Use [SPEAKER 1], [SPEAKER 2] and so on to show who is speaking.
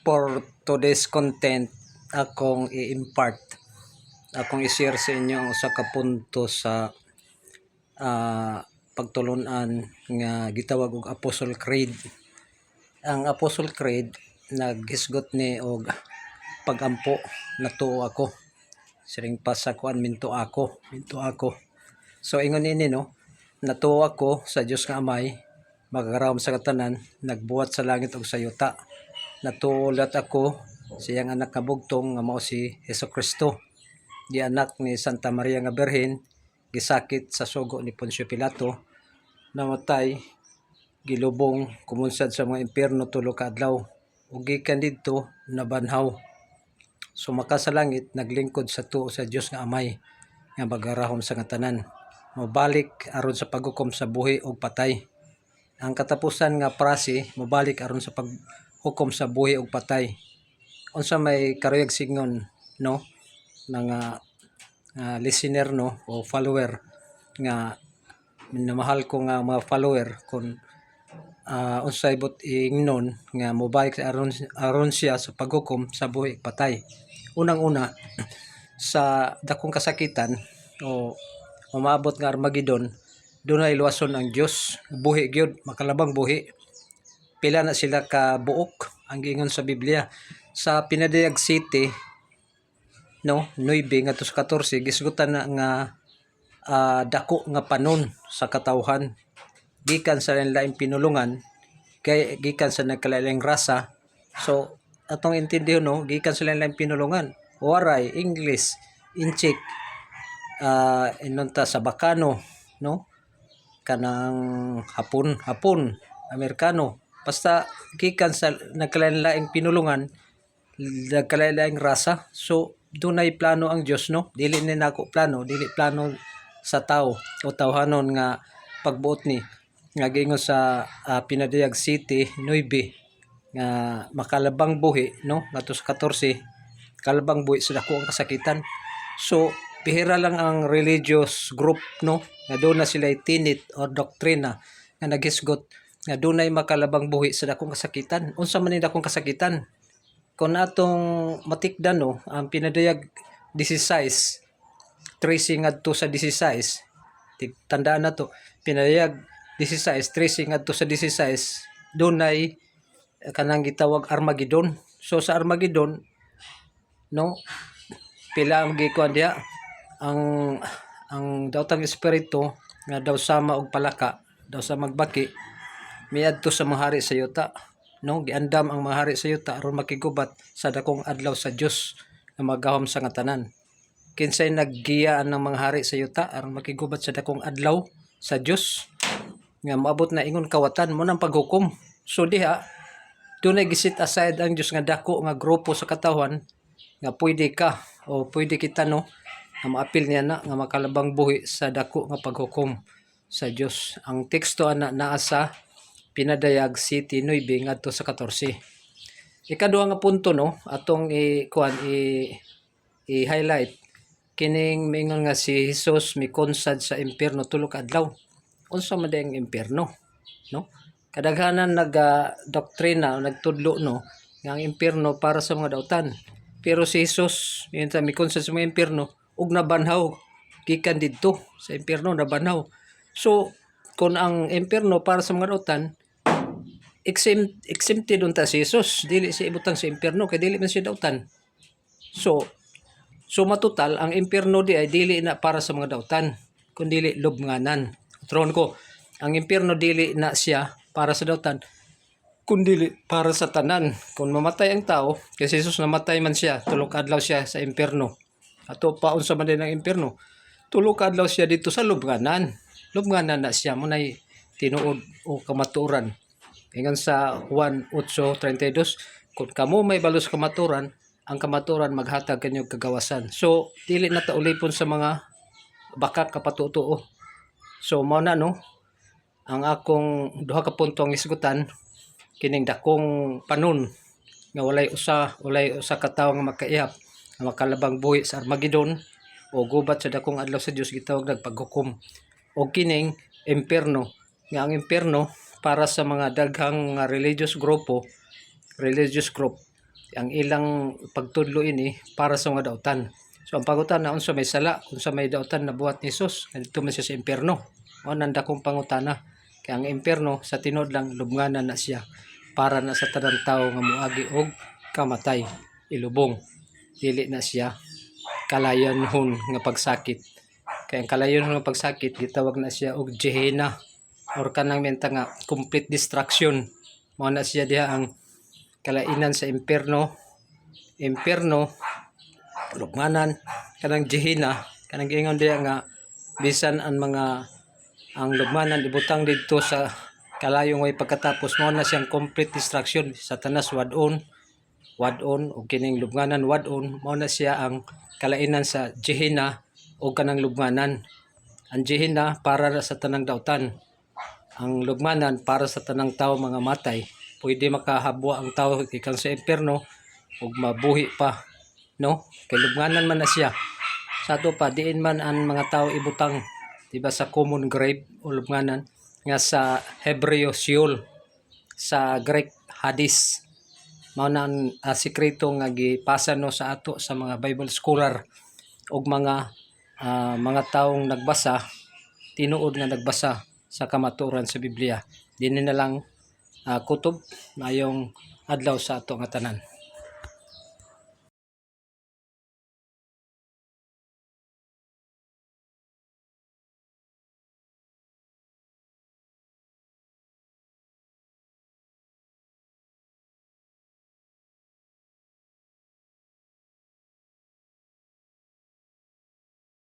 [SPEAKER 1] For today's content, akong i-impart, akong i-share sa inyo ang usa ka punto sa pagtulunan nga gitawag og Apostle Creed. Ang Apostle Creed naghisgot ni og pagampo natuo ako. Siring pa sa kuan minto ako. So ingon ini no, natuo ako sa Dios nga Amay, magaram sa katanan, nagbuhat sa langit ug sa yuta. Natulat ako sa iyang anak nga bugtong nga mao si Hesukristo, gianak ni Santa Maria nga Birhen, gisakit sa sugo ni Poncio Pilato, namatay, gilubong kumunsad sa mga impyerno tulo ka adlaw, ug gikan didto nabanhaw. Sumaka sa langit, naglingkod sa tuo sa Dios nga Amay nga magarahom sa katanan. Mobalik aron sa paghukom sa buhi ug patay. Ang katapusan nga prase mobalik aron sa paghukom sa buhi ug patay. Unsa may karuyag singon no nga listener no o follower nga minamahal ko nga mga follower kung unsay but ingnon nga mobalik aron siya sa paghukom sa buhi ug patay. Unang-una, sa dakong kasakitan o umabot nga Armageddon, dunay luwason ang Dios, buhi gyud, makalabang buhi. Pila na sila ka buok ang giingon sa Biblia. Sa Pinadayag City no 9 ngadto sa 14 gisgutan na nga dako nga panon sa katawhan gikan sa lain pinulungan kay gikan sa nagkalaing rasa. So atong intindihon no, gikan sa lain pinulungan, Waray, English, Inchik, inunta sa Bacano no, kanang Hapon, Amerikano, basta gikan sa nagkalain pinulungan, nagkalain rasa. So dunay plano ang Dios no, dili ni nako plano, dili plano sa tao o tawhanon nga pagbuot ni nga giingon sa Pinadayag City 9 nga makalabang buhi no ngadto sa 14, kalabang buhi sa dako ang kasakitan. So bihira lang ang religious group no nga doon na sila tinit o doktrina nga naghisgot nga dunay makalabang buhi sa dakong kasakitan. Unsa man ni dakong kasakitan? Kung atong matikdan no, ang Pinadayag 16 tracing ngadto sa 16, tandaan na to, Pinadayag 16 tracing ngadto sa 16, dunay kanang gitawag Armageddon. So sa Armageddon no, pila ang gikuan diha, ang daotang espiritu nga daw sama og palaka, daw sa magbaki, miadto sa mga hari sa yuta no, giandam ang mga hari sa yuta aron makigubat sa dakong adlaw sa Dios nga magahom sa nga tanan. Kinsay naggiyaan ng mga hari sa yuta aron makigubat sa dakong adlaw sa Dios nga moabot na ingon kawatan mo nang paghukom. So diha dunay gisit aside ang Dios nga dako nga grupo sa katawhan nga pwede ka o pwede kita no nga maapil niya na nga makalabang buhi sa dako nga paghukom sa Dios. Ang teksto ana naa sa Pinadayag City 9 ngadto sa 14. Ikaduha nga punto no atong i-highlight kining mingon nga si Jesus mikonsad sa impyerno tulo ka adlaw. Unsa man ang impyerno no? Kadaghanan doktrina o nagtudlo no nga ang impyerno para sa mga dautan. Pero si Jesus minta mikonsad sa mga impyerno ug nabanhaw gikan didto sa impyerno, nabanhaw. So kung ang impyerno para sa mga dautan, exempted unta si Jesus, dili siya ibutang sa impyerno kay dili man siya dautan. So matutal ang impyerno di ay dili na para sa mga dautan, kundi lubnganan. Tron ko, ang impyerno dili na siya para sa dautan, kundi para sa tanan. Kung mamatay ang tao, kasi Jesus namatay man siya, tulo ka adlaw siya sa impyerno. Ato pa unsa man din ang impyerno, tulo ka adlaw siya dito sa lubnganan. Lubnganan na siya, munay tinuod o kamaturan. Ingon sa Juan 8:32, kung kamo may balos kamaturan, ang kamaturan maghatag kanyog kagawasan. So dili na ta ulipon sa mga baka kapatutuo. So mao na no ang akong duha ka punto ang isgutan kining dakong panon nga walay usa ka tawo nga makaihap nga makalabang buhi sa Armageddon o gubat sa dakong adlaw sa Dios gitawag nagpaghukom. O kining impyerno nga ang impyerno para sa mga daghang religious grupo religious group ang ilang pagtudlo ini para sa mga dautan. So ang pangutan na unsa may sala, unsa may dautan na buhat ni Jesus, kadto man siya sa impierno. O nanda kong pangutana, kay ang impierno sa tinod lang lubnganan na siya para na sa tanang tawo nga moagi og kamatay, ilubong. Dili na siya kalayonhon nga pagsakit. Kaya ang kalayonhon nga pagsakit gitawag na siya og Gehenna or kanang menta nga complete destruction. Mao na siya diha ang kalainan sa impierno, lubnganan, kanang Gehenna, kanang giingon diha nga bisan ang lubnganan ibutang didto sa kalayong way pagkatapos, mao na siyang complete destruction. Satanas wadon o kining lubnganan wadon, mao na siya ang kalainan sa Gehenna o kanang lubnganan. Ang Gehenna para sa tanang dautan, ang lubnganan para sa tanang tawo mga matay. Pwede makahabwa ang tawo gikan sa impierno ug mabuhi pa, no? Kay lubnganan man na siya. Sa ato pa diin man ang mga tawo ibutang, diba, sa common grave o lubnganan nga sa Hebreo Sheol, sa Greek Hades. Mao na ang sikreto nga gipasa no sa ato sa mga Bible scholar ug mga taong nagbasa, tinuod nga nagbasa sa kamatuoran sa Biblia. Dinhi na lang kutob mayong adlaw sa ato nga tanan.